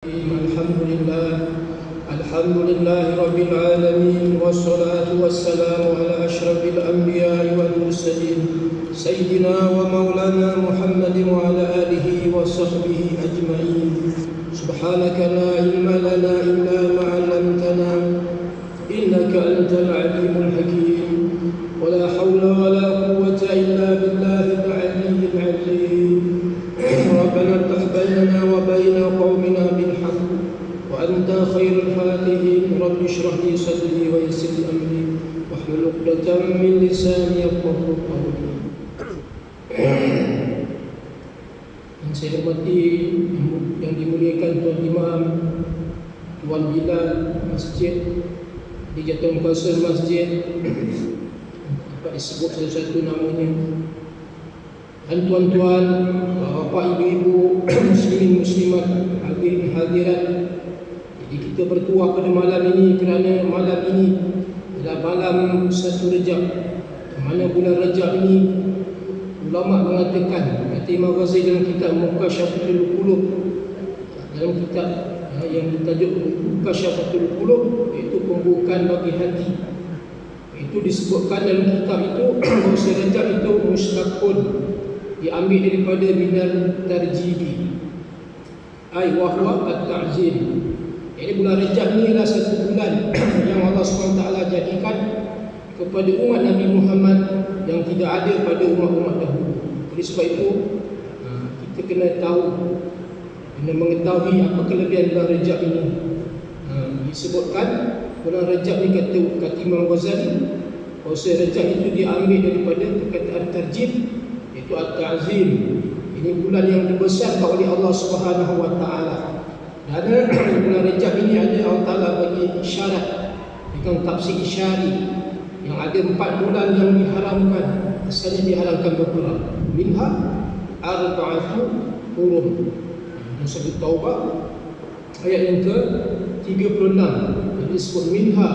الحمد لله رب العالمين، والصلاة والسلام على أشرف الأنبياء والمرسلين سيدنا ومولانا محمد وعلى آله وصحبه أجمعين. سبحانك لا علم لنا إلا ما علمتنا إنك أنت العليم الحكيم، ولا حول ولا قوة إلا بالله العلي العظيم. ربنا افتح بيننا وبين قومنا بالحق وأنت خير الفاتحين. رب اشرح لي صدري ويسر لي أمري واحلل عقدة من لساني يفقهوا قولي. Yang saya hormati, yang dimuliakan Tuan Imam, Tuan Bilal Masjid di Jatuh Mukassar Masjid, dapat disebut satu-satu namanya, dan tuan-tuan, bapak, ibu-ibu, muslimin muslimat, hadirin hadirat. Jadi kita bertuah pada malam ini kerana malam ini adalah malam 1 Rejab, mana bulan Rejab ini ulama mengatakan, kata Imam Ghazali dalam kitab Mukasyafatul Qulub, dalam kitab yang bertajuk Mukasyafatul Qulub, iaitu pembukaan bagi hati. Itu disebutkan dalam kitab itu bahawa Rejab itu mustaqun, diambil daripada minal tarjibi, ai wa huwa at-ta'zim. Jadi bulan Rejab ni adalah satu bulan yang Allah SWT jadikan kepada umat Nabi Muhammad yang tidak ada pada umat-umat dahulu. Oleh sebab itu kita kena tahu, kena mengetahui apa kelebihan bulan Rejab ini. Disebutkan bulan Rejab ni kata Imam Ghazali, bahawa Rejab itu diambil daripada perkataan tarjib, iaitu at-ta'zim. Ini bulan yang dibesarkan oleh Allah Subhanahu wa taala. Dan bulan Rejab ini ada Allah Taala bagi isyarat dengan tafsir isyari, yang ada 4 bulan yang diharamkan. Asalnya diharamkan berperang. Minha arba'atu hurum. Surah Taubah ayat yang ke-36 disebut minha,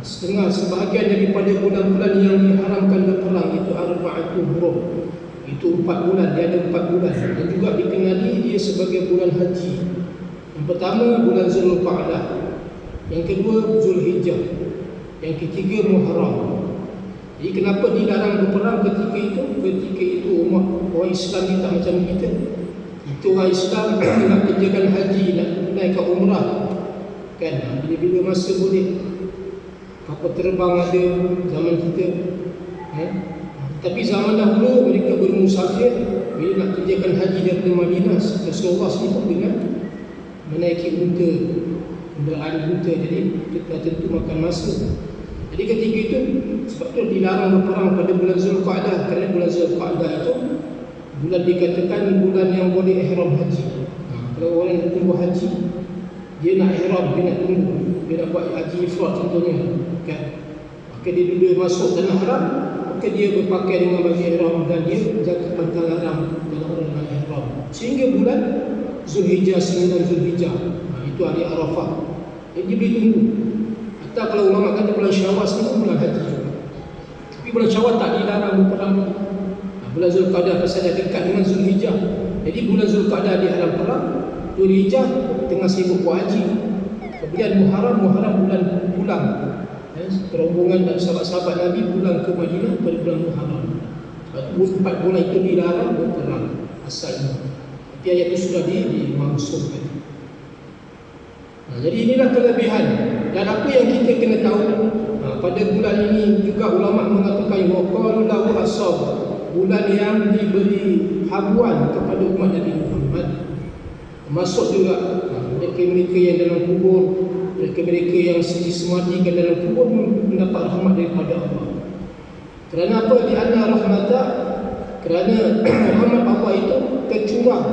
setengah sebahagian daripada bulan-bulan yang diharamkan berperang itu arba'atu hurum. Itu 4 bulan, dia ada 4 bulan, dan juga dikenali dia sebagai bulan haji. Yang pertama bulan Zulqa'dah, yang kedua Zulhijjah, yang ketiga Muharram. Jadi kenapa dilarang berperang ketika itu? Ketika itu umat orang Islam ni tak macam kita. Itu orang Islam nak kerjakan haji, nak naikkan umrah, kan, bila-bila masa boleh. Kapal terbang ada zaman kita, tapi zaman dahulu mereka bermusafir. Bila nak kerjakan haji daripada Madinah, Rasulullah sibuk dengan menaiki kenderaan unta, jadi kita tentu makan masa. Jadi ketika itu sebab itu dilarang berperang pada bulan Zulqa'dah, kerana bulan Zulqa'dah itu bulan dikatakan bulan yang boleh ihram haji. Kalau orang nak tunggu haji, dia nak ihram, dia nak tunggu, dia nak buat haji ifrad contohnya, kan, maka dia duduk masuk tanah haram, maka dia berpakaian dengan baju ihram dan dia jaga pantang larang dalam orang dengan ihram, sehingga bulan Zulhijjah, 9 Zulhijjah, itu hari Arafah. Jadi dia boleh tunggu. Atau kalau ulama kata bulan Syawal itu bulan haji juga. Tapi bulan Syawal tak dilarang berperang. Bulan Zulqa'dah pasal dah dekat dengan Zulhijjah. Jadi bulan Zulqa'dah diharam perang, Zulhijjah tengah sibuk buat haji. Kemudian Muharram bulan pulang. Rombongan dan sahabat-sahabat Nabi pulang ke Madinah pada bulan Muharram. 4 bulan itu dilarang berperang asalnya. Tapi ayat itu sudah dimaksudkan. Jadi inilah kelebihan. Dan apa yang kita kena tahu, pada bulan ini juga ulama mengatakan waqalu lahu asab, bulan yang diberi habuan kepada umat Nabi Muhammad. Termasuk juga mereka-mereka yang dalam kubur, mereka-mereka yang disematikan dalam kubur mendapat rahmat daripada Allah. Kerana apa? Di anna rahmatah, kerana rahmat Allah itu tercurah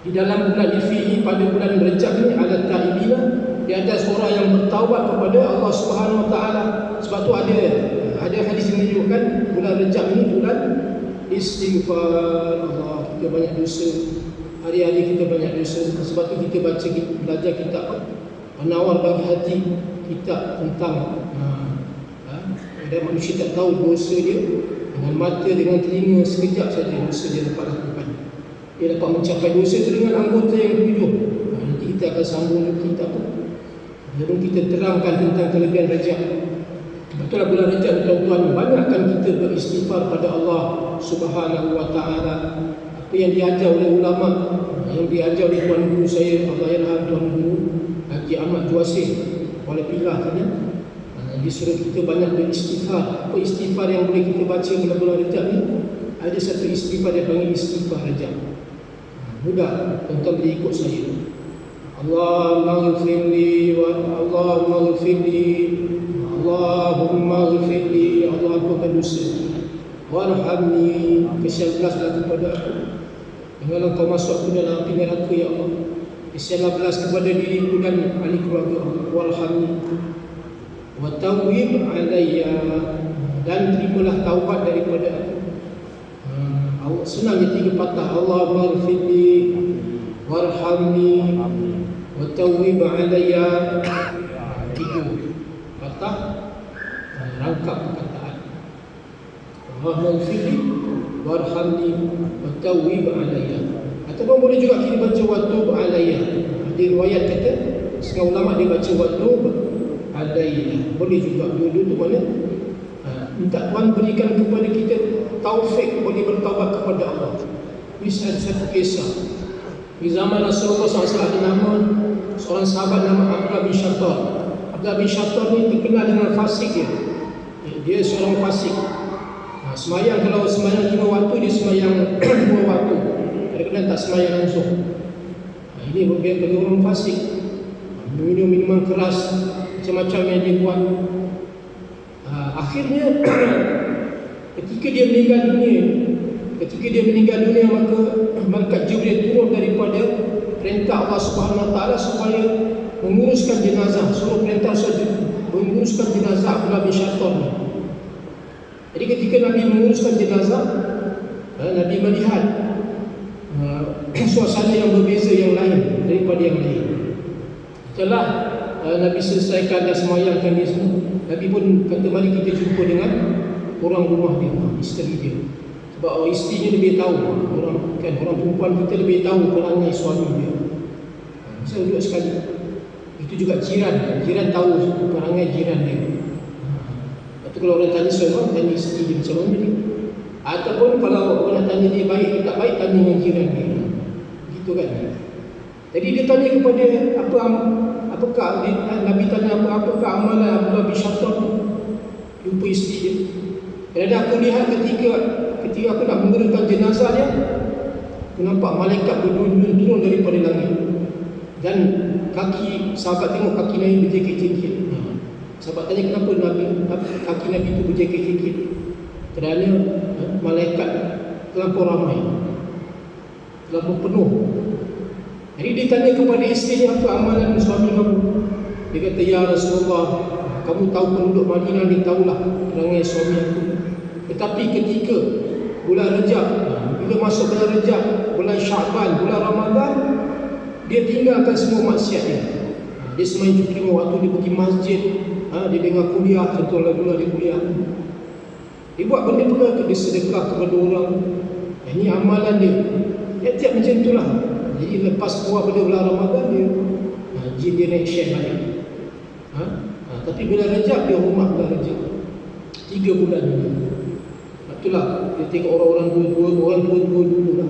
di dalam bulan Fihi, pada bulan Rejab ini, ala ta'ibina, di atas orang yang bertaubat kepada Allah Subhanahu Wa Taala. Sebab tu ada hadis yang menunjukkan bulan Rejab ini bulan istighfar. Allah, kita banyak dosa, hari-hari kita banyak dosa. Sebab tu kita belajar kitab penawar bagi hati, kitab tentang ada manusia tak tahu dosa dia, dengan mata, dengan telinga, sekejap saja dosa dia dapat lakukan. Dia dapat mencapai dosa itu dengan anggota yang 7. akan sambung kita lalu kita terangkan tentang kelebihan Rajab. Betul bulan Rajab tuan-tuan, banyakkan kita beristighfar pada Allah Subhanahu wa taala. Apa yang diajar oleh ulama, yang diajar oleh tuan guru saya, Allahyarham tuan guru Haji Ahmad Juasih oleh Pilah tadi, disuruh kita banyak beristighfar. Apa istighfar yang boleh kita baca pada bulan Rajab ni? Ada satu istighfar dia panggil istighfar Rajab. Mudah, tuan-tuan boleh ikut saya. Allahumma ghfirli wa Allahumma ghfirli Allahumma ghfirli, Allah ampunkan dosa, warhamni, kesian belaslah kepada aku, janganlah kau masuk aku dalam api neraka ya Allah, kesianlah belas kepada diriku dan ahli keluarga Allah, warhamni wa tawwib alayya, dan terimalah taubat daripada aku. Senang je 3 patah. Allahumma ghfirli warhamni wa tawwib alayya, 3 patah rangkap perkataan. Allahumma ghfirli warhamni wa tawwib alayya. Ataupun boleh juga kita baca wa tub alayya. Ada riwayat kata setengah ulama dia baca wa tub alayya. Boleh juga dua-dua tu mana minta Tuhan berikan kepada kita taufik boleh bertaubat kepada Allah. Bisa ada satu kisah di zaman Rasulullah SAW, ada nama seorang sahabat nama Abdullah bin Syattar. Abdullah bin Syattar ni terkenal dengan fasik dia. Dia seorang fasik. Semayang, kalau semayang 5 waktu, dia semayang 2 waktu. Kadang-kadang tak semayang langsung. Ini bagian bagi orang fasik. Minum minuman keras, macam-macam yang dia buat. Akhirnya ketika dia meninggal dunia, maka malaikat Jibril turun daripada perintah Allah Subhanahu wa taala supaya menguruskan jenazah, suruh perintah saja menguruskan jenazah Abdullah bin Syattar ni. Jadi ketika Nabi menguruskan jenazah, Nabi melihat suasana yang berbeza yang lain daripada yang lain. Setelah Nabi selesaikan dan semayangkan dia semua, Nabi pun kata mari kita jumpa dengan orang rumah dia, isteri dia. Sebab isterinya lebih tahu, orang perempuan kita lebih tahu perangai suami dia. Saya duduk sekali. Itu juga jiran tahu perangai jiran dia. Lepas tu kalau orang tanya seorang, tanya isteri dia macam mana ni. Ataupun kalau orang nak tanya dia baik ke tak baik, tanya dengan jiran dia. Gitu kan. Jadi dia tanya kepada apakah Nabi tanya apakah amalan Abdullah bin Syattar tu. Jumpa isteri dia. Kerana aku lihat ketika aku nak menguruskan jenazah dia, aku nampak malaikat turun daripada langit. Dan kaki sahabat tengok kaki Nabi berjekit-jekit. Sahabat tanya kenapa kaki Nabi itu berjekit-jekit. Kerana malaikat terlampau ramai, terlampau penuh. Jadi dia tanya kepada isteri apa amalan suami kamu. Dia kata, ya Rasulullah, kamu tahu penduduk Madinah ni tahulah perangai suami aku. Tetapi ketika bulan Rajab, bila masuk bulan Rajab, bulan Syaban, bulan Ramadan, dia tinggalkan semua maksiat dia. Dia semain cuti waktu, dia pergi masjid, dia dengar kuliah, contohlah dulu dia kuliah. Dia buat benda-benda, dia sedekah kepada orang. Ini amalan dia. Tiap-tiap macam itulah. Jadi lepas keluar pada bulan Ramadan, jin dia naik share balik. Tapi bulan Rajab dia hormat bulan Rajab 3 bulan ni. Itulah dia tengok orang tua dulu lah.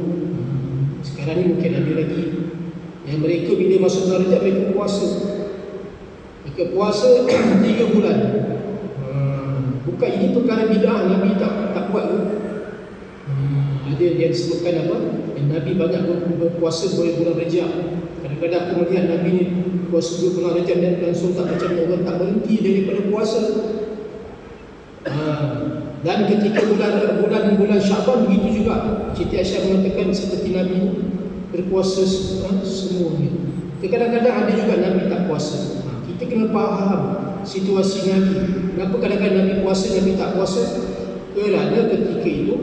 Sekarang ni mungkin ada lagi yang mereka bila masuk bulan Rajab mereka puasa 3 bulan. Bukan ini perkara bid'ah, Nabi tak buat tu. Ada yang disebutkan apa? Nabi banyak berpuasa bulan Rajab. Kadang-kadang aku melihat Nabi ni puasa bulan Rajab dan langsung tak macam orang tak berhenti daripada puasa. Dan ketika bulan Syaban begitu juga. Siti Aisyah mengatakan seperti Nabi berpuasa semuanya. Kadang-kadang ada juga Nabi tak puasa. Kita kena faham situasi Nabi. Kenapa kadang-kadang Nabi puasa, Nabi tak puasa? Kerana ketika itu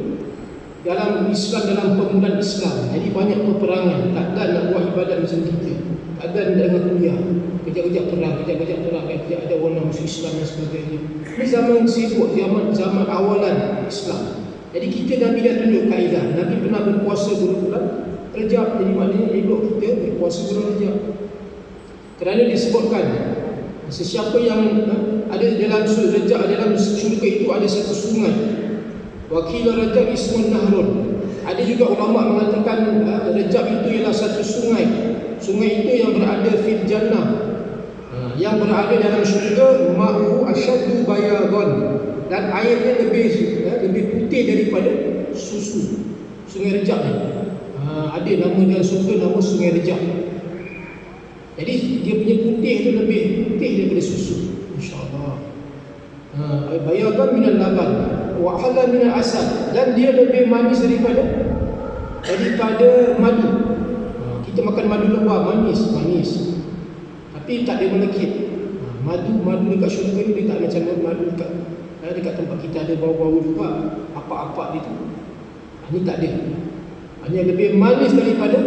dalam Islam, dalam pemulaan Islam, jadi banyak peperangan. Tak ada nak buat ibadat macam kita. Tak ada dengan kuliah. Kejap-kejap perang, kejap ada orang nak masuk Islam dan sebagainya. Ini zaman sibuk, zaman awalan Islam. Jadi kita Nabi dah tunjuk kaedah. Nabi pernah berpuasa bulan Rajab. Jadi maknanya elok kita berpuasa bulan Rajab. Kerana disebutkan sesiapa yang ada dalam Rajab, dalam syurga itu ada satu sungai. Wakil Rajab ismun nahrun. Ada juga ulama mengatakan Rajab itu ialah satu sungai. Sungai itu yang berada fil jannah, yang berada dalam syurga, ma'u asyaddu bayadan, dan airnya lebih putih daripada susu. Sungai Rajab ni ada nama dalam syurga, nama Sungai Rajab. Jadi dia punya putih tu lebih putih daripada susu, insya-Allah. Bayadan minal laban wa halal minal asal, dan dia lebih manis daripada madu. Kita makan madu luar manis, tapi tak ada melekit. Madu dekat syurga ni dia tak macam madu dekat tempat kita ada bau-bau juga, apa-apa itu. Ini tak ada. Ini lebih manis daripada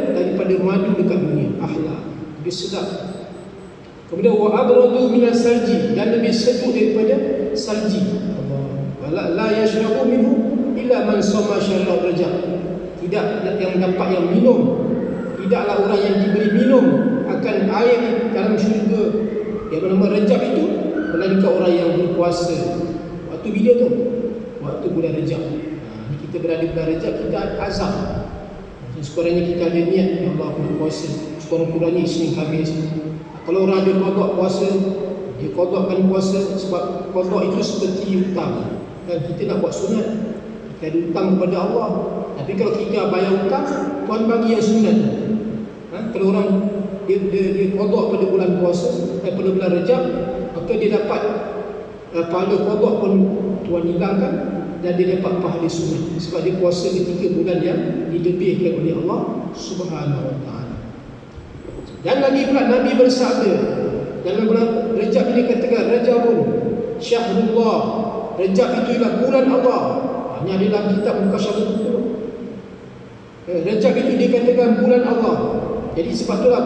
madu dekat dunia. Ahla, lebih sedap. Kemudian wa abradu min salji, dan lebih sejuk daripada salji. Allah, la yashrabu minhu illa man sama syarab Rajab. Tidak yang dapat yang minum, tidaklah orang yang diberi minum akan air dalam syurga yang bernama Rajab itu, melainkan orang yang berpuasa. Waktu bila tu? Waktu bulan Rajab. Kita berada bulan Rajab, kita ada azam. Sekurang-kurangnya kita ada niat, ya Allah, berpuasa. Sekurang-kurangnya Isnin Khamis. Kalau orang ada qada puasa, dia qadakan puasa, sebab qada itu seperti hutang. Dan kita nak buat sunat, kita ada hutang kepada Allah. Tapi kalau kita bayar hutang, Tuhan bagi yang sunat. Kalau orang dia qada pada bulan puasa, pada bulan Rajab, maka dia dapat pahala qada pun Tuhan hilangkan, dan dia dapat pahala sunat, sebab dia puasa ketika bulan yang dilebihkan oleh Allah Subhanahu wa taala. Dan lagi pula Nabi bersabda dalam bulan Rajab ini, katakan Rajabun syahrullah, Rajab itu ialah bulan Allah. Ini ada dalam kitab Mukasyafah itu. Rajab itu dikatakan bulan Allah. Jadi sebab itulah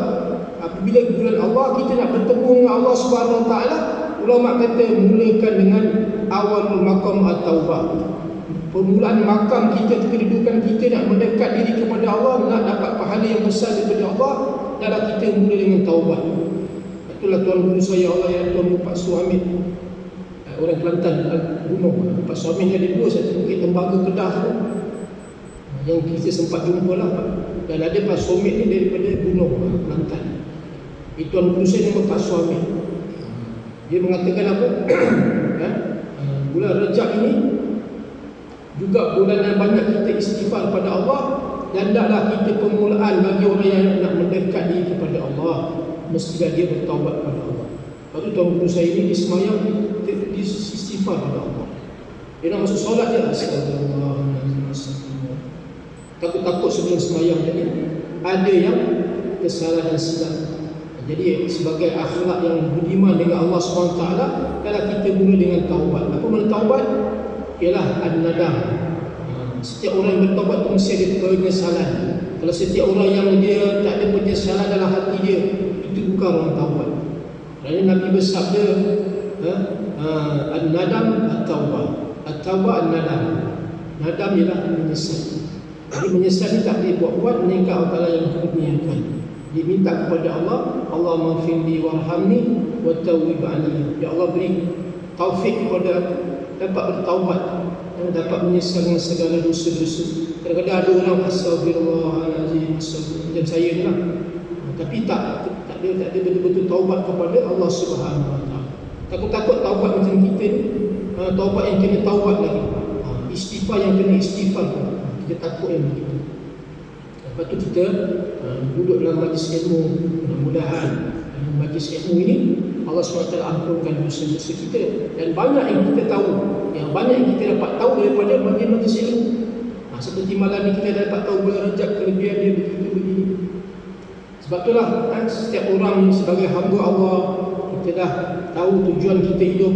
apabila bulan Allah kita nak bertemu dengan Allah Subhanahu wa taala, ulama kata mulakan dengan awal maqam at-taubah. Permulaan makam kita, kedudukan kita nak mendekat diri kepada Allah, nak dapat pahala yang besar daripada Allah, adalah kita mula dengan taubat. Itulah tuan guru saya, Allah ya, Tuan Pak Suhamin, orang Kelantan, Gunung. Pak Suhamin ada dua, satu Bukit Tembaga Kedah tu, yang kita sempat jumpa lah. Dan ada Pak Suhamin ni daripada Gunung Kelantan. Itu tuan guru saya nama Pak Suhamin. Dia mengatakan apa? Bulan Rajab ini juga bulan yang banyak kita istighfar pada Allah, dan taklah kita permulaan bagi orang yang nak mendekat diri kepada Allah, mestilah dia bertaubat kepada Allah. Lepas tu tuan guru saya ini, dia semayang, dia istighfar pada Allah. Dia nak masuk solat dia, astagfirullah, takut-takut sebelum semayang. Jadi ada yang kesalahan silap. Jadi sebagai akhlak yang budiman dengan Allah SWT, kalau kita mula dengan taubat. Apa makna taubat? Ialah an-nadam. Setiap orang yang bertaubat itu mesti ada penyesalan. Kalau setiap orang yang dia tak ada penyesalan dalam hati dia, itu bukan orang taubat. Kerana Nabi bersabda, an-nadam at-taubah. At-taubah an-nadam. Nadam ialah menyesal. Jadi menyesal ni tak boleh buat-buat, melainkan Allah Ta'ala yang kurniakan. Dia minta kepada Allah, Allah maghfirli warhamni wa tawwib alayya. Ya Allah, beri taufik kepada aku dapat bertaubat dan dapat menyesal dengan segala dosa-dosa. Kadang-kadang ada orang astagfirullahalazim, macam saya ni lah, tapi tak ada betul-betul taubat kepada Allah Subhanahu wa taala. Takut-takut taubat macam kita ni, taubat yang kena taubat lagi, istighfar yang kena istighfar. Kita takut yang begitu. Lepas tu kita duduk dalam majlis ilmu. Mudah-mudahan majlis ilmu ini Allah SWT ampunkan dosa-dosa kita, dan banyak yang kita tahu, yang banyak yang kita dapat tahu daripada majlis ilmu. Seperti malam ni kita dapat tahu bulan Rajab, kelebihan dia begini. Sebab itulah setiap orang sebagai hamba Allah, kita dah tahu tujuan kita hidup.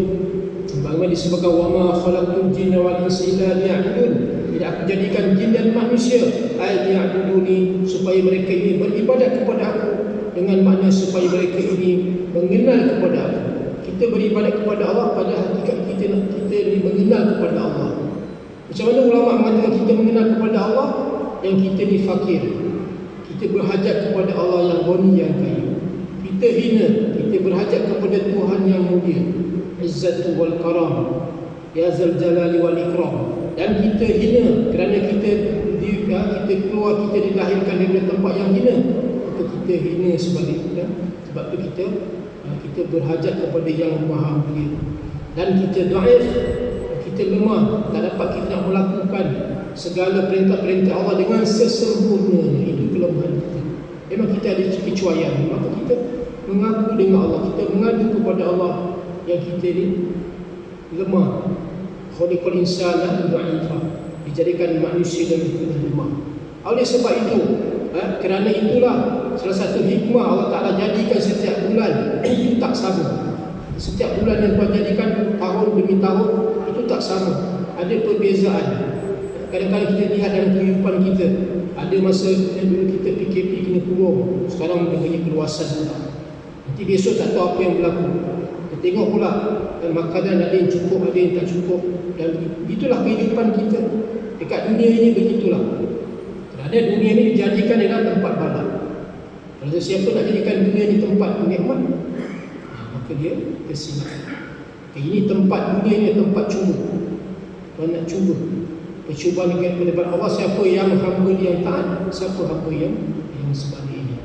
Bagaimana disebutkan, wa ma khalaqtul jinna wal insa illa liya'budun. Tidak aku jadikan jin dan manusia liya'buduni, supaya mereka ini beribadat kepada aku, dengan makna supaya mereka ini mengenal kepada aku. Kita beribadat kepada Allah, pada hakikat kita ini mengenal kepada Allah. Macam mana ulama mengatakan kita mengenal kepada Allah? Yang kita ni fakir, kita berhajat kepada Allah yang ghani, yang kaya. Kita kita hina, kita berhajat kepada Tuhan yang mulia, Izzatu wal Karam, Ya Zal Jalali wal Ikram. Dan kita hina kerana kita keluar, kita dilahirkan dari tempat yang hina, maka kita hina sebaliknya. Sebab tu kita berhajat kepada yang Maha Mulia. Dan kita dhaif, kita lemah, tak dapat kita nak melakukan segala perintah-perintah Allah dengan sesempurnanya. Itu kelemahan kita. Memang kita ada kecuaian, maka kita mengaku dengan Allah, kita mengadu kepada Allah yang kita ni lemah. Khuliqal insana dha'ifa, dijadikan manusia dan lemah. Oleh sebab itu, kerana itulah salah satu hikmah Allah Ta'ala jadikan setiap bulan itu tak sama. Setiap bulan yang Tuhan jadikan tahun demi tahun itu tak sama, ada perbezaan. Kadang-kadang kita lihat dalam kehidupan kita, ada masa dulu kita PKP kena kurung, sekarang dia bagi keluasan pula. Nanti besok tak tahu apa yang berlaku. Kita tengok pula makanan ada yang cukup, ada yang tak cukup. Dan itulah kehidupan kita dekat dunia ini, begitulah. Kerana dunia ini dijadikan adalah tempat balak. Kalau siapa nak jadikan dunia ini tempat nikmat, maka dia tersilap. Ini tempat dunia ini tempat cuba. Tuhan nak cuba. Percubaan dengan pendapat Allah, siapa yang hamba yang taat, siapa hamba yang sebaliknya.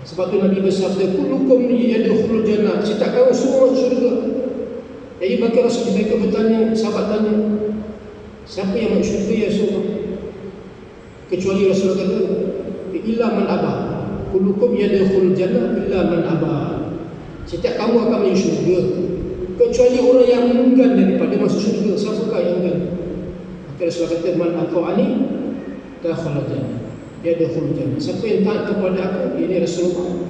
Sebab tu Nabi bersabda, kullukum yadkhulul jannah, setiap kamu semua masuk syurga. Jadi maka Rasul mereka bertanya, sahabat tanya, siapa yang masuk syurga ya Rasulullah? Kecuali Rasulullah kata, illa man abah. Kullukum yadkhulul jannah illa man abah. Setiap kamu akan masuk syurga kecuali orang yang enggan daripada masuk syurga. Siapakah yang enggan? Maka Rasulullah kata, man ata'ani dakhala jannah, dia dakhul jannah. Siapa yang taat kepada aku, ini Rasulullah.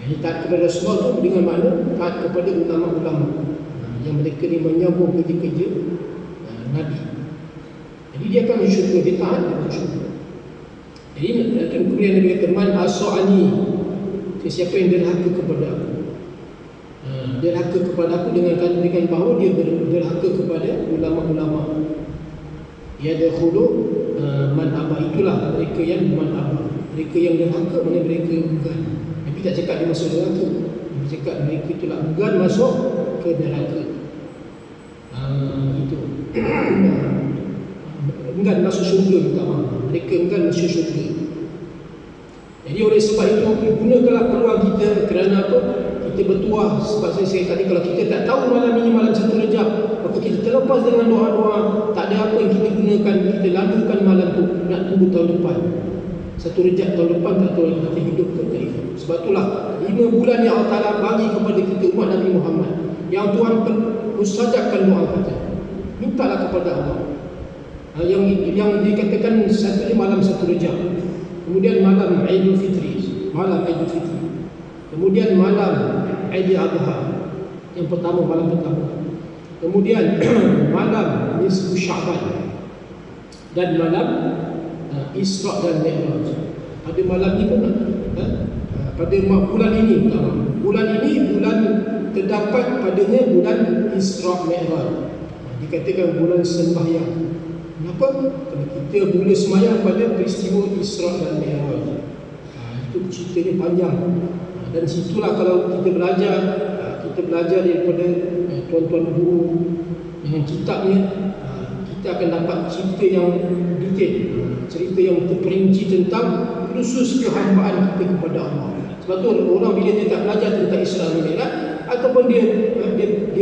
Yang taat kepada Rasulullah itu dengan makna taat kepada ulama-ulama yang mereka ni menyambung kerja-kerja Nabi. Jadi dia akan masuk syurga, dia taat, dia masuk syurga. Jadi kemudian Nabi kata, man asa'ani, siapa yang derhaka kepada aku. Derhaka kepada aku dengan bahawa dia derhaka kepada ulama-ulama. Ya dakhulu man aba, itulah mereka yang man aba. Mereka yang derhaka, mana mereka enggan. Nabi tak cakap dia masuk neraka. Nabi cakap mereka itulah enggan masuk ke neraka. Itu enggan masuk syurga, minta maaf. Mereka enggan masuk syurga. Jadi oleh sebab itu, gunakanlah peluang kita. Kerana apa? Kita bertuah. Sebab saya tadi, kalau kita tak tahu malam ini malam 1 Rejab, maka kita terlepas dengan doa-doa. Tak ada apa yang kita gunakan, kita lalukan malam tu. Nak tunggu tahun depan 1 Rejab tahun depan, tak tahu lagi kita hidup ke tak hidup. Sebab itulah 5 bulan yang Allah Ta'ala bagi kepada kita umat Nabi Muhammad, yang Tuhan mustajabkan doa kita. Mintalah kepada Allah. Yang dikatakan satu malam 1 Rejab, kemudian malam Aidil Fitri, kemudian malam Aidil Adha, yang pertama, malam pertama, kemudian malam Nisfu Sya'ban, dan malam Isra' dan Mi'raj. Pada malam ni pun pada bulan ini, bulan terdapat padanya bulan Isra' Mi'raj. Dikatakan bulan sembahyang. Kenapa? Kerana kita mula sembahyang pada peristiwa Isra' dan Mi'raj. Itu ceritanya panjang. Dan situlah kalau kita belajar daripada tuan-tuan guru dengan kitabnya, kita akan dapat cerita yang detail, cerita yang terperinci tentang khusus kehambaan kita kepada Allah. Sebab tu orang bila dia tak belajar tentang Isra' dan Mi'raj, ataupun dia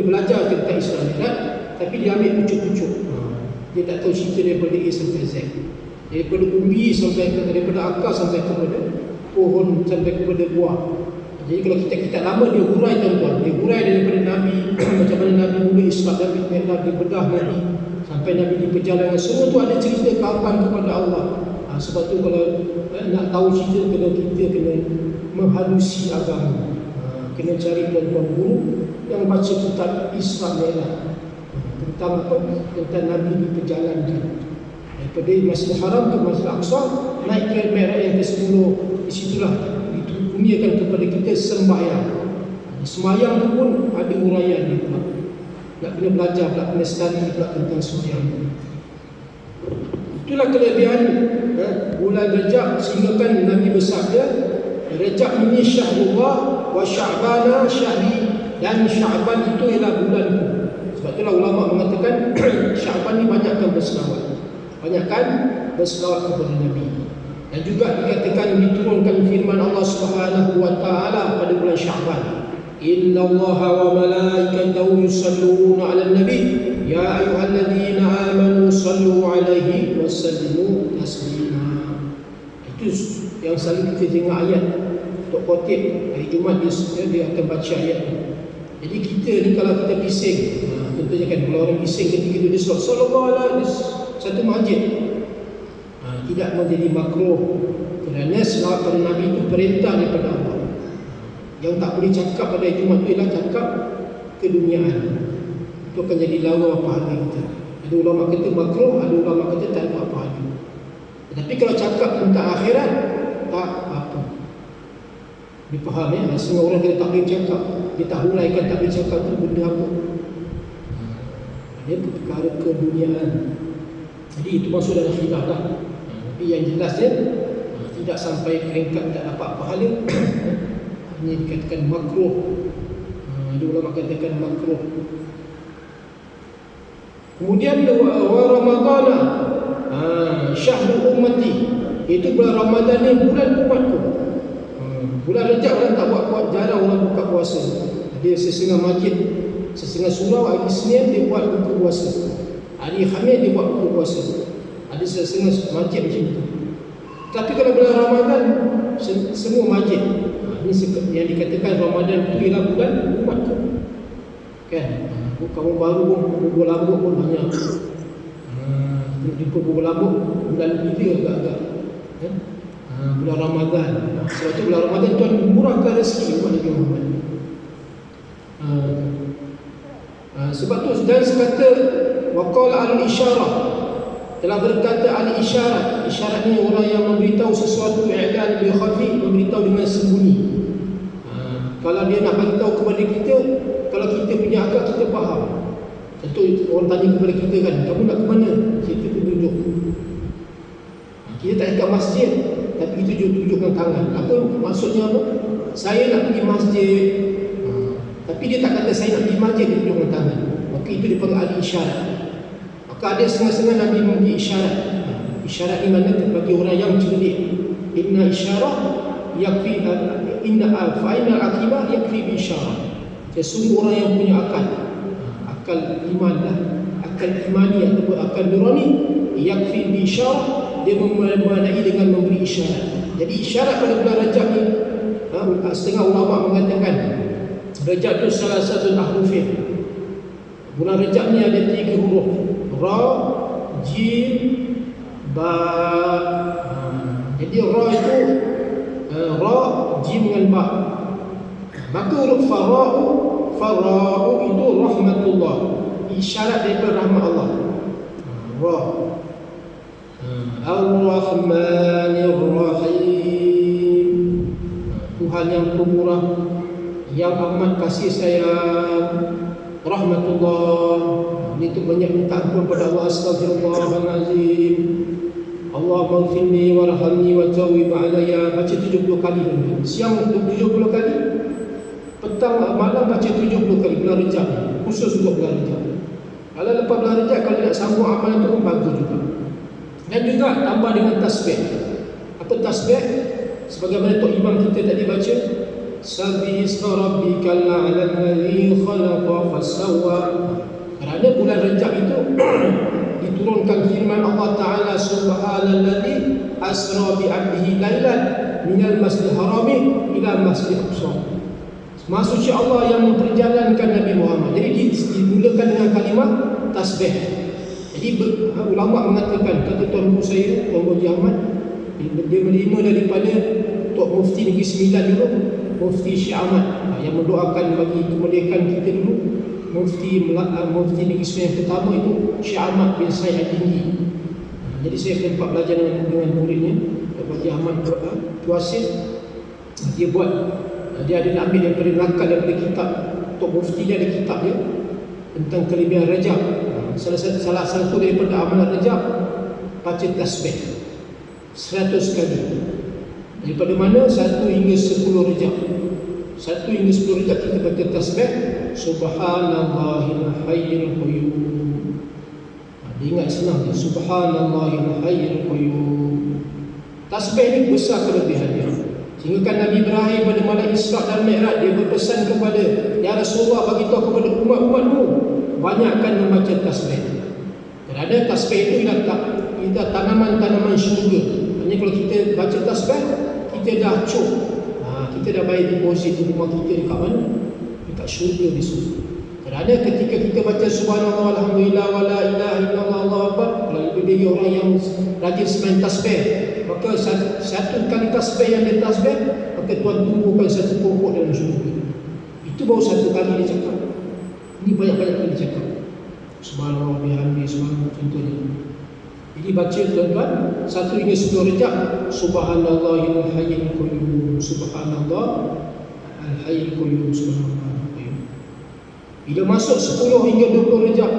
belajar tentang Isra' dan Mi'raj, tapi dia ambil pucuk-pucuk. Dia tak tahu cerita daripada A sampai Z, daripada umbi sampai daripada akar sampai kepada pohon, sampai kepada buah. Jadi kalau kita lama, dia hurai tuan-tuan, dia hurai daripada Nabi macam mana Nabi mula Isra' dan Mi'raj, dia bedah Nabi sampai Nabi di perjalanan, semua tu ada cerita kehampaan kepada Allah. Sebab tu kalau nak tahu cerita, kita kena menghalusi agama, kena cari tuan-tuan guru yang baca kitab Isra' Mi'raj tentang apa? Tentang Nabi di perjalanan daripada Masjidil Haram ke Masjidil Aqsa, naik ke Mi'raj yang ke-10. Di situlah dikurniakan kepada kita sembahyang. Sembahyang tu pun ada uraian dia pula. Nak kena belajar pula, kena study pula tentang sembahyang. Itulah kelebihan bulan Rejab, sehingga kan Nabi bersabda, Rajab ini syahrullah wa sya'bana syahri, dan Sya'ban itu ialah bulanku. Sebab itulah ulama mengatakan Sya'ban ni banyakkan berselawat, banyakkan berselawat kepada Nabi. Dan juga dikatakan diturunkan firman Allah Subhanahu wa taala pada bulan Sya'ban, innallaha wa malaikatahu yusalluna 'alan nabi ya ayyuhalladzina amanu sallu 'alaihi wa sallimu taslima. Itu yang selalu kita dengar ayat untuk khotib hari Jumaat, dia akan baca ayat ni. Jadi kita ni kalau kita bising, contohnya kan kalau orang bising ketika dia solat sallallahu alaihi satu masjid, tidak menjadi makruh, kerana selawat pada Nabi itu perintah daripada Allah. Yang tak boleh cakap pada Jumaat itu ialah cakap keduniaan. Itu akan jadi lawa pahala kita. Ada ulama kata makruh, ada ulama kata tak ada pahala. Tapi kalau cakap tentang akhirat, tak apa. Dipaham ya? Setengah orang kita tak boleh cakap, dia tak huraikan tak boleh cakap itu benda apa. Dia perkara keduniaan. Jadi itu masuk dalam khilaf lah. Tapi yang jelas dia tidak sampai peringkat tak dapat pahala. Hanya dikatakan makruh. Ada ulama katakan makruh. Kemudian wa Ramadana syahrul ummati, itu bulan Ramadan ni bulan umatku. Bulan Rajab orang tak buat jarang orang buka puasa. Ada sesengah masjid, sesengah surau hari Isnin dia buat buka puasa, hari Khamis dia buat buka puasa. Ada sesengah masjid macam itu. Tapi kalau bulan Ramadan semua masjid, ini yang dikatakan Ramadan itu ialah bulan umatku. Kan? Kamu baru pun bubur lambuk pun banyak. Jumpa bubur lambuk bulan 3 agak-agak. Bulan Ramadan. Sebab tu bulan Ramadan Tuhan murahkan rezeki kepada Nabi Muhammad. Sebab tu dan sekata waqala al-isyarah, telah berkata al-isyarat. Isyarat ni orang yang memberitahu sesuatu, i'lan bi khafi, memberitahu dengan sembunyi. Kalau dia nak beritahu kepada kita, kalau kita punya akal kita faham. Contoh orang tanya kepada kita kan, kamu nak ke mana? Kita tunjuk. Kita tak dekat masjid, tapi kita tunjukkan tangan. Apa maksudnya apa? Saya nak pergi masjid. Tapi dia tak kata saya nak pergi masjid, dia tunjukkan tangan. Maka itu dipanggil ahli isyarat. Maka ada setengah-setengah Nabi memberi isyarat. Isyarat ni mana bagi orang yang cerdik. Inna isyarat yakfi, inna fa'inal akibah yakfi bi isyarat. Sesungguh orang yang punya akal iman lah, akal imani ataupun akal nurani, yakfi bi isyarat, dia memadai dengan memberi isyarat. Jadi isyarat pada bulan Rajab ni, setengah ulama mengatakan Rajab itu salah satu ahrufin. Bulan Rajab ni ada 3 huruf, Ra, Jim, Ba. Jadi Ra itu Ra, Jim dengan Ba. Maka huruf Fara'u itu rahmatullah, isyarat daripada rahmat Allah. Ra. Ar-Rahmanir Rahim, Tuhan yang pemurah, yang amat kasih sayang. Rahmatullah, ini tu banyak minta ampun pada Allah. Astaghfirullahalazim. Allah maghfirni warhamni wa tawwib alayya. Baca 70 kali. Siang 70 kali, petang malam baca 70 kali. Bulan Rajab khusus untuk bulan Rajab. Kalau lepas bulan Rajab, kalau nak sambung amalan itu pun bagus juga. Dan juga tambah dengan tasbih. Apa tasbih? Sebagaimana Tok Imam kita tadi baca, Sabbi isma rabbikal a'la alladhi khalaqa fasawwa. Kerana bulan Rajab itu diturunkan firman Allah Ta'ala, subhanalladzi asra bi 'abdihi lailan minal masjidil harami ila masjidil aqsa. Maha suci Allah yang memperjalankan Nabi Muhammad. Jadi dimulakan dengan kalimah tasbih. Jadi ulama mengatakan, kata Tuan Guru saya, Tuan Haji Ahmad, dia menerima daripada Tok Mufti Negeri Sembilan dulu, Mufti Syekh Ahmad, yang mendoakan bagi kemerdekaan kita dulu. Mufti Negeri Sembilan pertama itu Syekh Ahmad bin Said Al-Dindi. Jadi saya sempat belajar dengan muridnya, Tok Haji Ahmad Tuasin. Dia ada nak ambil daripada nakal daripada kitab Tok Mufti, dia ada kitab dia tentang kelebihan Rajab. Salah satu daripada amalan Rajab, baca tasbih 100 kali. Daripada mana? 1 hingga 10 rejab. 1 hingga 10 rejab kita baca tasbih Subhanallahil hayyul qayyum. Diingat senang je, Subhanallahil hayyul qayyum. Tasbih ni besar kelebihannya. Sehingga kan Nabi Ibrahim pada malam Isra dan Mi'raj, dia berpesan kepada, ya Rasulullah, bagi tahu kepada umat-umatmu, banyakkan membaca tasbih. Kerana tasbih itu kita tanaman-tanaman syurga. Maksudnya kalau kita baca tasbih, kita dah cuk, kita dah bayar deposit di rumah kita dekat mana? Dekat syurga di situ. Kerana ketika kita baca subhanallah alhamdulillah wala ilaha illallah Allahu akbar, kalau lebih bagi orang yang rajin semain tasbih, maka satu kali tasbih yang dia tasbih, maka Tuhan tumbuhkan satu pokok dalam syurga. Itu baru satu kali dia cakap. Ini banyak-banyak kali dia cakap. Subhanallah bihamdi, subhanallah, contohnya. Jadi baca tuan-tuan 1 hingga 10 rejab Subhanallahil hayyul qayyum, Subhanallah al-hayyul qayyum, Subhanallah al-qayyum. Bila masuk 10 hingga 20 rejab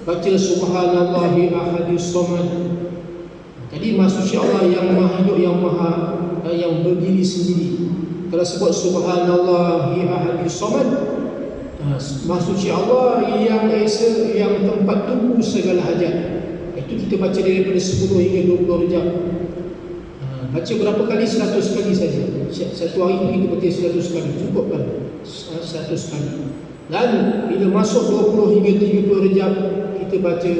baca Subhanallahi ahadis samad. Tadi maksudnya Allah yang maha hidup, yang berdiri sendiri. Kalau sebut Subhanallahi ahadis samad, maksudnya Allah yang esa, yang tempat tumpu segala hajat. Itu kita baca daripada 10 hingga 20 rejab. Baca berapa kali? 100 kali saja. Satu hari itu kita baca 100 kali. Cukup kan? 100 kali. Dan bila masuk 20 hingga 30 rejab, kita baca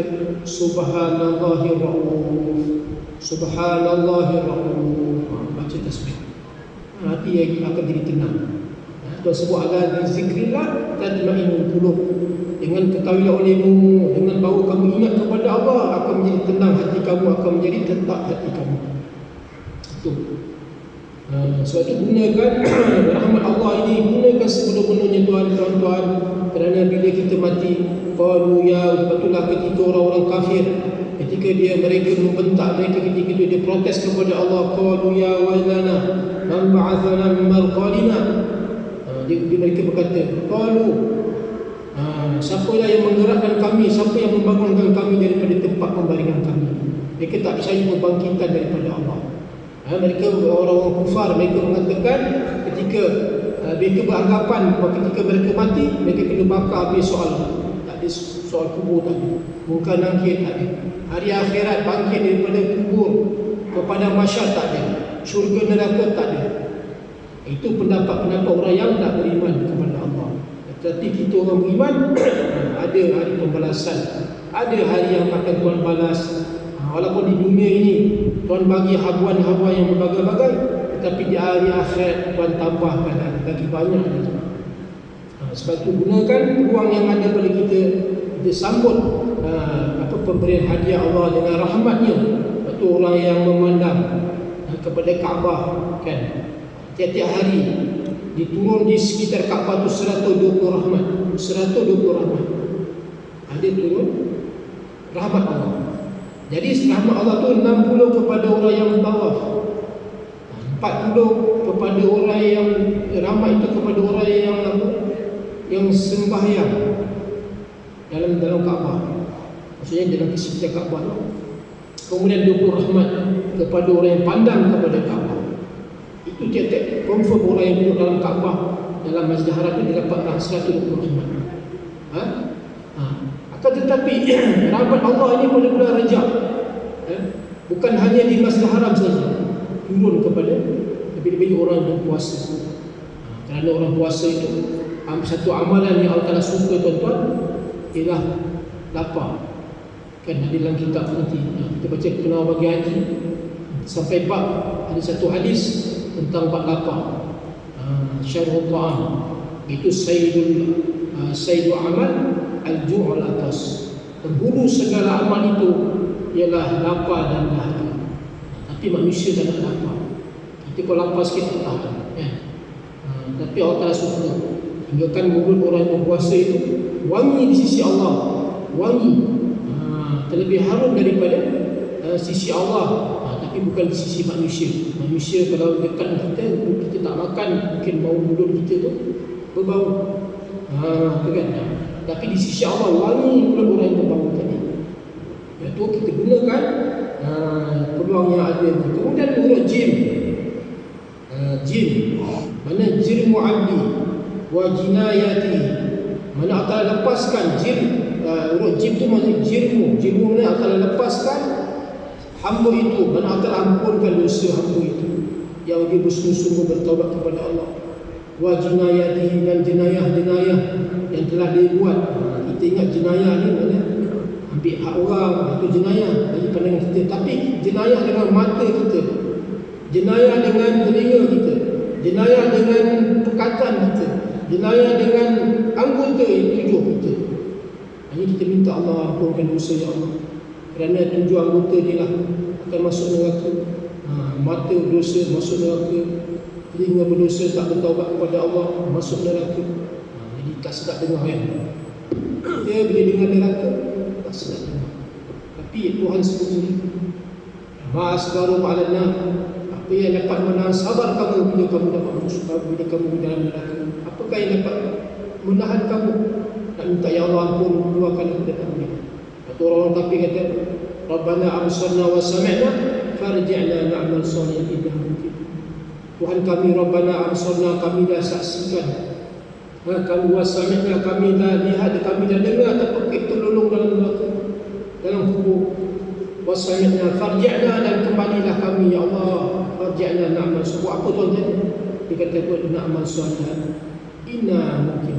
Subhanallahir Rauf, Subhanallahir Rauf. Baca tasbih. Hati yang akan jadi tenang. Tuan sebut agar zikrillah tatma'innul qulub. Dengan ketahuilah olehmu, dengan baru kamu ingat kepada Allah, akan menjadi tenang hati kamu, akan menjadi tetap hati kamu. Itu. Sebab itu gunakan rahmat Allah ini, gunakan sepenuh-penuhnya tuan-tuan. Kerana bila kita mati, qalu ya, betullah ketika orang-orang kafir, ketika mereka membentak, ketika dia protes kepada Allah, qalu ya wailana man ba'athana min marqadina. Mereka berkata, qalu, siapalah yang menggerakkan kami, siapa yang membangunkan kami daripada tempat pembaringan kami. Mereka tak percaya pembangkitan daripada Allah. Mereka orang-orang kufar, mereka mengatakan ketika mereka beranggapan bahawa ketika mereka mati, mereka kena bakar habis soal. Tak ada soal kubur, tak ada. Bukan nakir, tak ada. Hari akhirat bangkit daripada kubur kepada mahsyar, tak ada. Syurga neraka, tak ada. Itu pendapat-pendapat orang yang tak beriman kepada Allah. Tetapi kita orang beriman, ada hari pembalasan, ada hari yang akan Tuhan balas. Walaupun di dunia ini Tuhan bagi habuan-habuan yang berbagai-bagai, tetapi di hari akhirat Tuhan tambahkan lagi banyak. Sebab itu gunakan peluang yang ada pada kita sambut pemberian hadiah Allah dengan rahmatnya. Itu orang yang memandang kepada Kaabah, kan, tiap-tiap hari diturun di sekitar Kaabah tu 120 rahmat. 120 rahmat ada turun rahmat Allah. Jadi rahmat Allah tu 60 kepada orang yang tawaf, 40 kepada orang yang rahmat itu kepada orang yang yang sembahyang dalam Kaabah, maksudnya dalam sekitar Kaabah. Kemudian 20 rahmat kepada orang yang pandang kepada Kaabah. Itu tiap-tiap confirm orang yang duduk dalam Kaabah, dalam Masjid Haram itu dapat 120 rahmat. Akan tetapi rahmat Allah ini pada bulan Rajab, bukan hanya di Masjid Haram saja, turun kepada lebih-lebih orang yang berpuasa. Kerana orang puasa itu satu amalan yang Allah Ta'ala suka, tuan-tuan, ialah lapar. Kan ada dalam kitab nanti kita baca kenal bagi haji sampai bab, ada satu hadis tentang bab lapar. Syarhul ta'am, itu sayyidul amal al-ju' al-atas. Penghulu segala amal itu ialah lapar dan dahaga. Tapi manusia tak nak lapar. Kita kalau lapar sikit tak tahan, ya. Tapi Allah Ta'ala suka. Hingga kan mulut orang yang berpuasa itu wangi di sisi Allah, wangi, terlebih harum daripada sisi Allah. Tapi bukan di sisi manusia. Manusia kalau dekat kita tak makan, mungkin bau mulut kita tu berbau, kan? Tapi di sisi Allah wangi mulut orang yang berbau tadi. Itu kita gunakan peluang yang ada. Kemudian urut jim, jin. Mana jirmu abdi wa jinayati, mana akan lepaskan jin. Huruf jim tu maksud jirmu. Jirmu mana akan lepaskan hamba itu, mana akan ampunkan dosa hamba itu yang dia bersungguh-sungguh bertaubat kepada Allah. Wa jinayati, dan jenayah-jenayah yang telah dia buat. Kita ingat jenayah ni mana ambil hak orang, itu jenayah bagi pandangan kita. Tapi jenayah dengan mata kita, jenayah dengan telinga kita, jenayah dengan perkataan kita, jenayah dengan anggota tujuh kita. Ini kita minta Allah ampunkan dosa ya Allah, kerana tujuh anggota ni lah akan masuk neraka. Mata berdosa masuk neraka, telinga berdosa tak bertaubat kepada Allah masuk neraka. Jadi tak sedap dengar kan. Dia bila dengar neraka tak sedap dengar. Tapi Tuhan sebut ini, ma'asbaru ma'alanah, apa yang dapat menahan sabar kamu bila kamu dapat masuk, bila kamu di dalam neraka? Apakah yang dapat menahan kamu nak minta ya Allah ampun, keluarkan aku dari neraka? Atau orang kafir kata, Rabbana absarna wa sami'na farji'na na'mal salihan innahu mungkin. Tuhan kami, Rabbana absarna, kami dah saksikan, kami wa sami'na, kami dah lihat, kami dah dengar, tapi kita lolong dalam neraka, dalam kubur. Wa sami'na farji'na, dan kembalilah kami ya Allah, farji'na na'mal. Sebab apa Tuhan tadi? Dia kata buat na'mal salihan inna mungkin.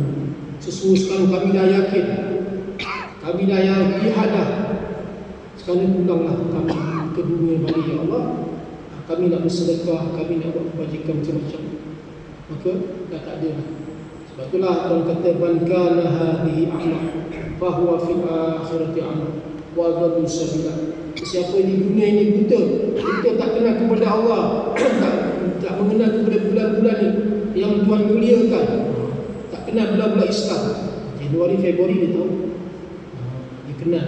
Sesungguhnya sekarang kami dah yakin, kami dah lihat dah, sekarang pulanglah kami ke dunia balik ya Allah. Kami nak bersedekah, kami nak buat kebajikan macam-macam, maka dah tak ada lah. Sebab itulah Tuhan kata, man kana hadhihi a'ma fahuwa fil akhirati a'ma wa adallu sabila. Siapa di dunia ini buta, tak kenal kepada Allah, tak mengenal kepada bulan-bulan yang Tuhan muliakan, tak kenal bulan-bulan Islam. Januari, Februari dia tahu, dia kenal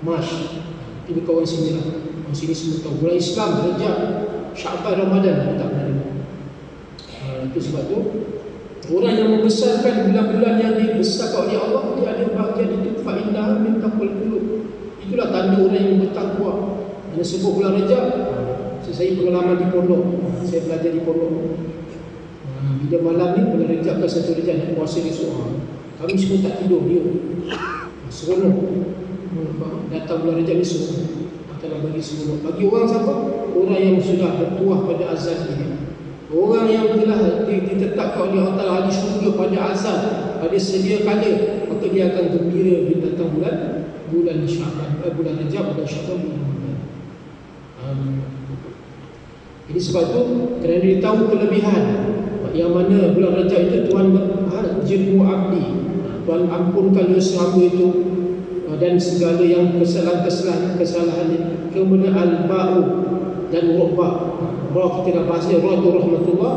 Mac, itu kawan sini lah, kawan sini semua tahu. Bulan Islam, Rajab, Syaban, Ramadan, dia tak kenal. Itu sebab tu orang yang membesarkan bulan-bulan yang dibesarkan oleh Allah, dia ada bahagian itu, fa'innaha min taqwal qulub. Itulah tanda orang yang bertakwa. Dia sebut bulan Rajab, saya pengalaman di pondok, saya belajar di pondok. Bila malam ni, bulan Rajab kan satu Rajab nak puasa esok, kami semua tak tidur, dia seronok. Datang bulan Rajab ni seronok, akan bagi seronok. Bagi orang siapa? Orang yang sudah bertuah pada azan ini, orang yang telah ditetapkan oleh Allah Ta'ala hadis syurga pada azan, pada sedia kala, maka dia akan gembira bila datang bulan Syaban, bulan Rajab, bulan Syaban, bulan Ramadan. Jadi sebab tu, kerana dia tahu kelebihan yang mana bulan Rajab itu Tuhan jirmu abdi, Tuhan ampunkan dosa hamba itu, dan segala yang kesalahan kemudian al-ba'u dan huruf ba'. Ra kita dah bahas dia, ra tu rahmatullah,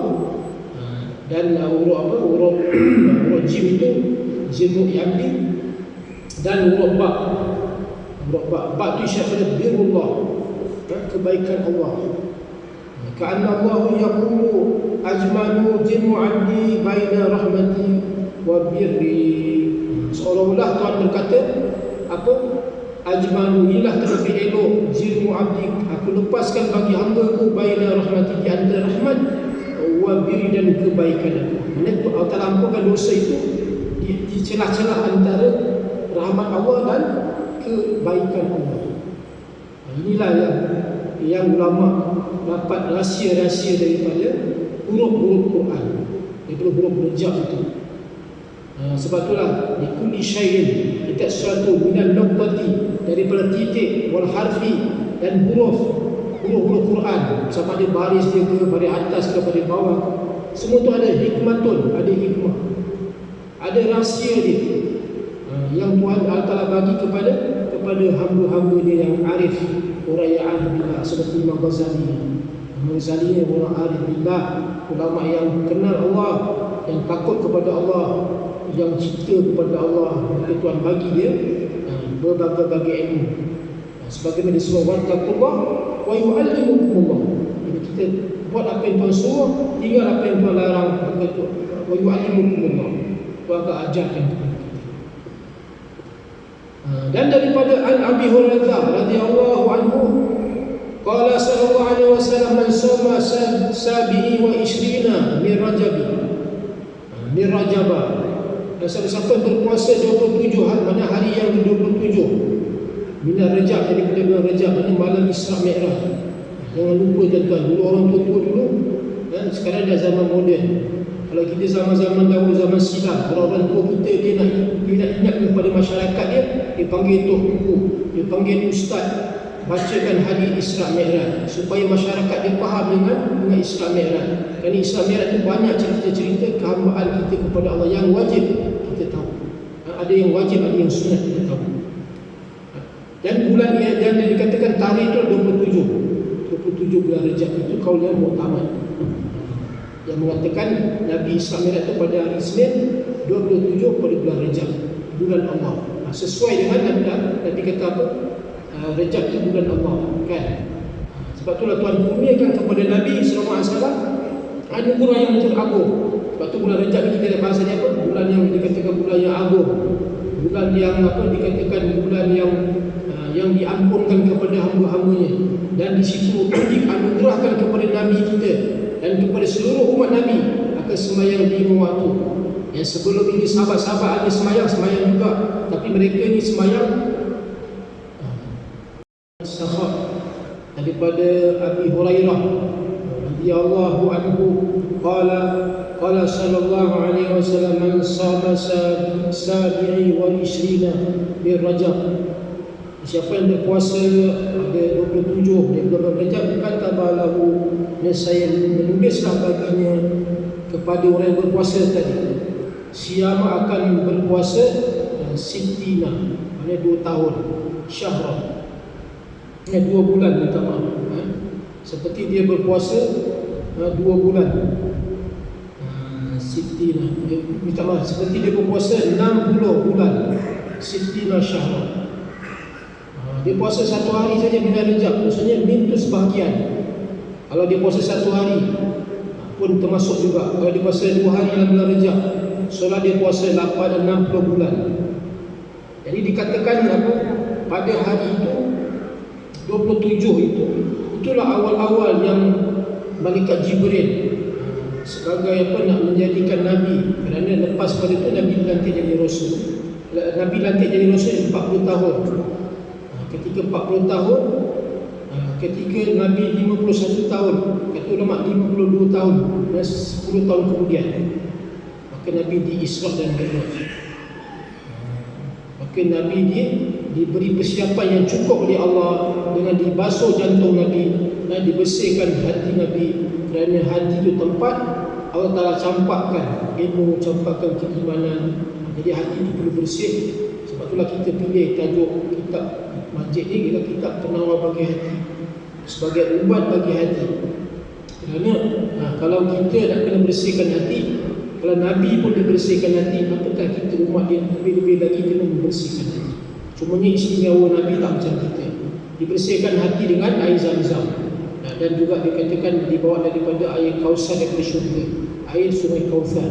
dan huruf jim itu jirmu abdi, dan huruf ba'. Huruf ba' tu isyarat pada birullah, kebaikan Allah. Ka'anna Allahu yaqulu ajmanu jirmu abdi baina rahmati wa birri. Seolah-olah Tuhan berkata apa? Ajmanu, inilah terlebih elok, jirmu abdi, aku lepaskan bagi hamba-Ku baina rahmati, di antara rahmat, wa birri, dan kebaikan aku. Maksudnya Allah Ta'ala ampunkan dosa itu di celah-celah antara rahmat Allah dan kebaikan Allah. Inilah yang ulama dapat rahsia-rahsia daripada huruf-huruf Quran, daripada huruf rejab itu. Sebab itulah di kulli syai'in, kita sesuatu minal nuqtati, daripada titik, wal harfi, dan huruf-huruf Quran, sama ada baris dia ke, baris atas ke, baris bawah, semua tu ada hikmatun, ada hikmah, ada rahsia dia yang Tuhan Allah bagi kepada hamba-hamba dia yang arif, orang yang arif billah, seperti Imam Ghazali. Imam Ghazali orang arif billah, ulama yang kenal Allah, yang takut kepada Allah, yang cinta kepada Allah. Maka Tuhan bagi dia berbagai-bagai ilmu. Sebagaimana disebut wattaqullah wa yu'allimukumullah. Jadi kita buat apa yang Tuhan suruh, tinggal apa yang Tuhan larang, maka wa yu'allimukumullah, Tuhan akan ajarkan kepada kita. Dan daripada An Abi Hurairah radhiyallahu anhu, Qala sallallahu alaihi wasallam man sama sabi'i wa ishrina min rajabi min rajaba. Dan siapa berpuasa 27 mana hari yang ke-27 Minar Rajab, jadi kita bilang Rajab mana malam Isra Mi'raj. Jangan lupa tuan-tuan, dulu orang tua-tua dulu dan sekarang dah zaman moden. Kalau kita zaman-zaman dahulu, zaman silam, orang-orang tua kita dia nak ingat kepada masyarakat dia panggil Tok Guru, dia panggil Ustaz, bacakan hadis Isra Mi'raj supaya masyarakat dia faham dengan Isra Mi'raj. Kerana Isra Mi'raj itu banyak cerita-cerita kehambaan kita kepada Allah yang wajib kita tahu. Ada yang wajib, ada yang sunat kita tahu. Dan bulan yang dikatakan tarikh itu 27 bulan Rejab itu kaul yang muktamad, yang mengatakan Nabi Isra Mi'raj itu pada hari Isnin 27 pada bulan Rejab, bulan Allah. Sesuai dengan Nabi kata apa? Rejab itu bulan Allah, kan? Sebab itulah Tuhan kurniakan kepada Nabi sallallahu alaihi wasallam anugerah yang teragung. Sebab tu bulan Rejab kita ada bahasanya apa? Bulan yang dikatakan bulan yang agung, bulan yang dikatakan bulan yang diampunkan kepada hamba-hambanya, dan di situ dianugerahkan kepada Nabi kita dan kepada seluruh umat Nabi akan sembahyang 5 waktu. Yang sebelum ini sahabat-sahabat ada sembahyang juga, tapi mereka ni sembahyang sahab daripada Abi Hurairah radhiyallahu anhu qala sallallahu alaihi wasallam man sama sabi'i wa ishrina min Rajab. Siapa yang berpuasa ada 27 di bulan Rajab, kata balahu, saya menulislah baginya kepada orang yang berpuasa tadi, siapa akan berpuasa sittina, maknanya 2 tahun, syahra, 2 bulan, minta maaf, seperti dia berpuasa 2 bulan, sittina, minta maaf, seperti dia berpuasa 60 bulan, sittina syahra. Dia puasa 1 hari saja bulan Rejab, maksudnya minus sebahagian. Kalau dia puasa 1 hari pun termasuk juga. Kalau dia puasa 2 hari dalam bulan Rejab, solat dia puasa 60 bulan. Jadi dikatakan apa? Pada hari itu 27 itulah awal-awal yang malaikat Jibril sebagai apa nak menjadikan Nabi. Kerana lepas pada itu Nabi dilantik jadi Rasul. Nabi dilantik jadi Rasul 40 tahun. Ketika 40 tahun, ketika Nabi 51 tahun, kata ulama 52 tahun, dan 10 tahun kemudian maka Nabi di-Isra dan Mi'raj. Maka Nabi diberi persiapan yang cukup oleh Allah dengan dibasuh jantung Nabi dan dibersihkan hati Nabi. Kerana hati itu tempat Allah Ta'ala campakkan ilmu, campakkan keimanan. Jadi hati itu perlu bersih. Sebab itulah kita pilih tajuk kitab masjid ni ialah kitab penawar bagi hati, sebagai ubat bagi hati. Kerana kalau kita nak kena bersihkan hati, kalau Nabi pun dibersihkan hati, apakah kita umat dia lebih-lebih lagi kena membersihkan hati. Cumanya istimewa Nabi tak macam kita, dibersihkan hati dengan air Zam-Zam, dan juga dikatakan dibawa daripada air Kausar daripada syurga, air sungai Kausar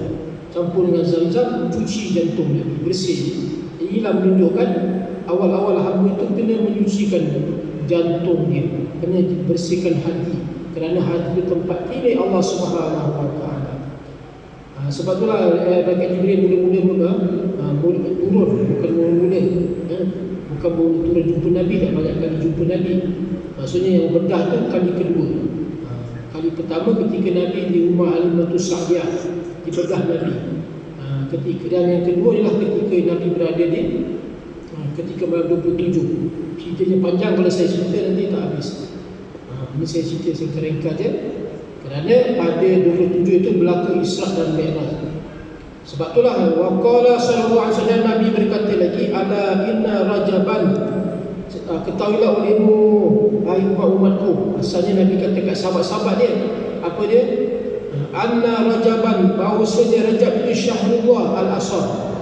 campur dengan Zam-Zam, cuci jantung Nabi, bersih. Inilah menunjukkan awal-awal hamba itu kena menyucikan jantung dia, kena bersihkan hati, kerana hati itu tempat pilih Allah Subhanahu Wa Taala. Sebab itulah malaikat Jibril mula-mula turun, bukan mula-mula, bukan turun jumpa Nabi, dah banyak kali jumpa Nabi. Maksudnya yang bedah tu kali kedua. Kali pertama ketika Nabi di rumah Halimatus Sa'diyah, dibedah Nabi. Dan yang kedua ialah ketika Nabi berada di ketika malam 27. Ceritanya panjang, kalau saya cerita nanti tak habis. Ini saya cerita secara ringkas je. Kerana pada 27 itu berlaku Isra dan Mi'raj. Sebab itulah waqala sallallahu alaihi wasallam, Nabi berkata lagi, ala inna rajaban, ketahuilah olehmu hai umatku. Asalnya Nabi kata kat sahabat-sahabat dia, apa dia? Anna rajaban, bahawasanya Rajab itu syahrullah al-asam.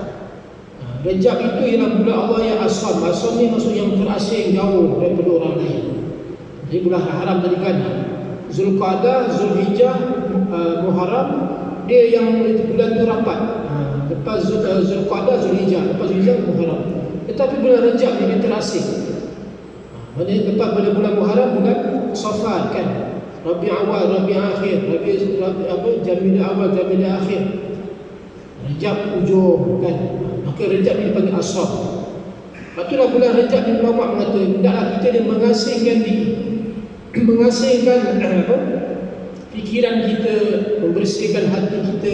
Rajab itu ialah bulan Allah yang asam. Asam ni maksud yang terasing, jauh daripada orang lain. Jadi bulan haram tadi kan, Zulqa'dah, Zulhijjah, Muharram, dia yang bulan tu rapat. Lepas Zulqa'dah, Zulhijjah, lepas Zulhijjah, Muharram. Tetapi bulan Rajab dia terasing. Maksudnya lepas pada bulan Muharram, bulan Safar kan, Rabi awal, Rabi akhir, Rabi apa, Jamil awal, Jamil akhir, Rejab ujung kan. Maka Rejab ni dipanggil Ashab. Itulah bulan Rejab ni ulama mengata hendaklah kita dia mengasingkan diri, mengasingkan apa, fikiran kita, membersihkan hati kita.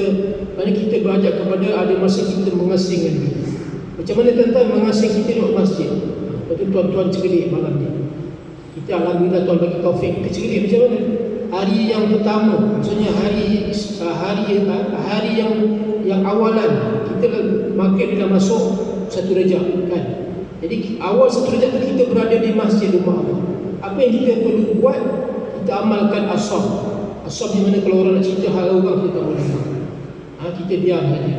Mana kita beranjak kepada ada masa kita mengasingkan diri. Macam mana tuan-tuan mengasing kita duduk masjid? Lepas tu tuan-tuan cegelik malam ni. Kita alhamdulillah Tuhan bagi taufik. Kita cegelik macam mana? Hari yang pertama, maksudnya hari yang awalan kita makin dah masuk satu Rejab kan. Jadi awal satu Rejab tu kita berada di masjid rumah Allah. Apa yang kita perlu buat? Kita amalkan Ashab. Ashab di mana kalau orang nak cerita hal orang kita tak boleh. Kita diam saja.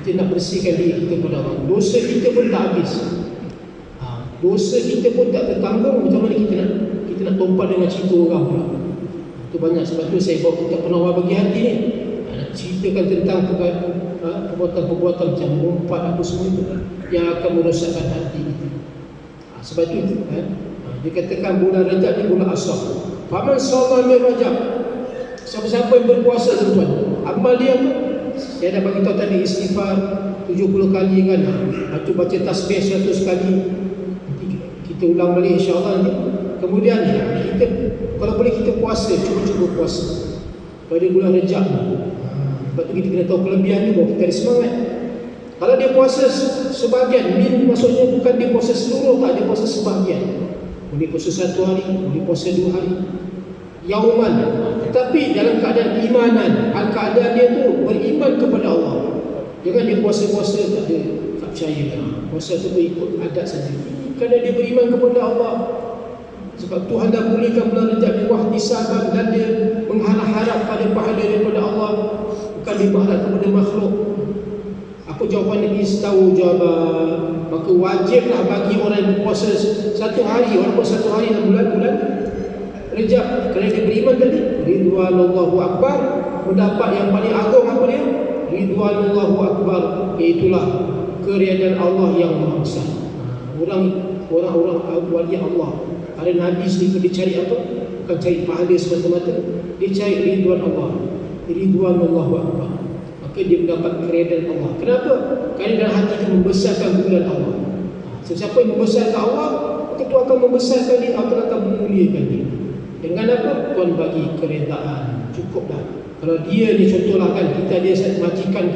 Kita nak bersihkan diri kita kepada Allah. Dosa kita pun tak habis. Dosa kita pun tak tertanggung. Macam mana kita nak tumpah dengan cerita orang pula. Itu banyak. Sebab tu saya bawa kita penawar bagi hati ni. Nak ceritakan tentang perbuatan-perbuatan macam mengumpat apa semua itu yang akan merosakkan hati kita. Sebab itu dikatakan bulan Rajab ni bulan Ashab. Faman shoma min Rajab, siapa-siapa yang berpuasa tuan, amal dia apa? Saya dah bagi tahu tadi, istighfar 70 kali kan. Lepas tu baca tasbih 100 kali. Kita ulang balik insya-Allah ni. Kemudian kita kalau boleh kita puasa, cuba-cuba puasa pada bulan Rejab ni. Sebab tu kita kena tahu kelebihan ni baru kita ada semangat. Kalau dia puasa sebahagian, ni maksudnya bukan dia puasa seluruh, tak, dia puasa sebahagian. Boleh puasa 1 hari, boleh puasa 2 hari. Yauman. Tetapi dalam keadaan imanan, keadaan dia tu beriman kepada Allah. Jangan dia puasa-puasa tak ada, tak percaya. Puasa tu ikut adat saja. Kerana dia beriman kepada Allah. Sebab Tuhan dah bolehkan bulan Rejab ni wahtisaban, dan dia mengharap pada pahala daripada Allah, bukan dia berharap kepada makhluk. Apa jawapan Nabi? Tahu jawapan. Maka wajiblah bagi orang yang berpuasa 1 hari, walaupun 1 hari dalam bulan Rejab, kerana dia beriman tadi. Ridwanullahu Akbar, mendapat yang paling agung apa dia? Ridwanullahu Akbar, iaitulah keridaan Allah yang Maha Besar. Orang-orang wali Allah, ada Nabi sendiri dia cari apa? Bukan cari pahala semata-mata, dia cari ridwan Allah. Ridwanullahu Akbar, maka dia mendapat keridaan Allah. Kenapa? Kerana dalam hati dia membesarkan bulan Allah. Sesiapa yang membesarkan Allah, maka Tuhan akan membesarkan dia, akan memuliakan dia. Dengan apa? Tuhan bagi keredaan. Cukup dah. Kalau dia ni contohlah kan, kita dia majikan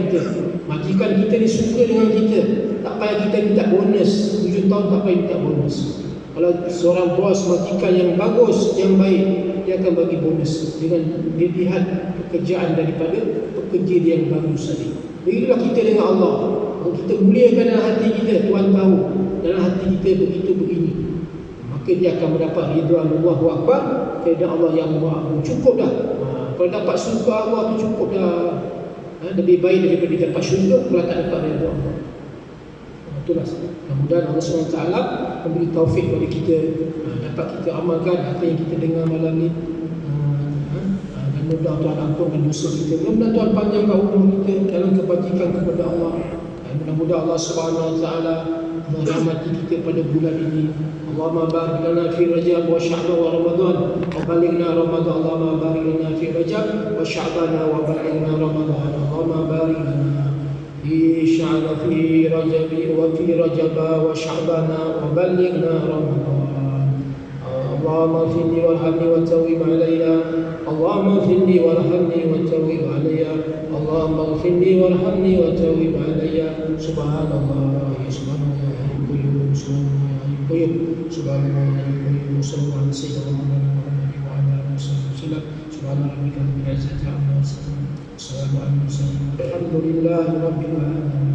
kita ni suka dengan kita, tak payah kita minta bonus 7 tahun, tak payah minta bonus. Kalau seorang bos majikan yang bagus, yang baik, dia akan bagi bonus dengan dilihat pekerjaan daripada pekerja dia yang bagus tadi. Begitulah kita dengan Allah. Kalau kita muliakan dalam hati kita, Tuhan tahu dalam hati kita begitu begini, maka dia akan mendapat ridwanullahu akbar, keridaan Allah yang Maha Agung. Cukup dah. Kalau dapat syurga Allah tu cukup dah. Lebih baik daripada dapat syurga kalau tak dapat ridwan Allah. Itulah. Mudah-mudahan Allah SWT memberi taufik kepada kita, dapat kita amalkan apa yang kita dengar malam ni. Dan mudah Tuhan ampunkan dosa kita. Mudah-mudahan Tuhan panjangkan umur kita dalam kebajikan kepada Allah. Dan mudah-mudahan Allah SWT merahmati kita pada bulan ini. Allahumma barik lana fi Rajab wa Sya'ban wa Ramadan wa balighna Ramadan. Allahumma barik lana fi Rajab wa Sya'ban wa balighna Ramadan. Allahumma barik lana fi Sya'ban fi Rajab wa fi Rajab wa Sya'ban wa balighna Ramadan. Allahumma ighfirli warhamni wa tawwib alayya. Allahumma ighfirli warhamni wa tawwib alayya. Allahumma ighfirli warhamni wa tawwib alayya. Subhanallah ya subhanallah. Subhanallah wa sallallahu alaihi wa sallam. Subhana rabbika rabbil izzati amma yasifun. Wassalamu ala al mursalin. Alhamdulillahi rabbil alamin.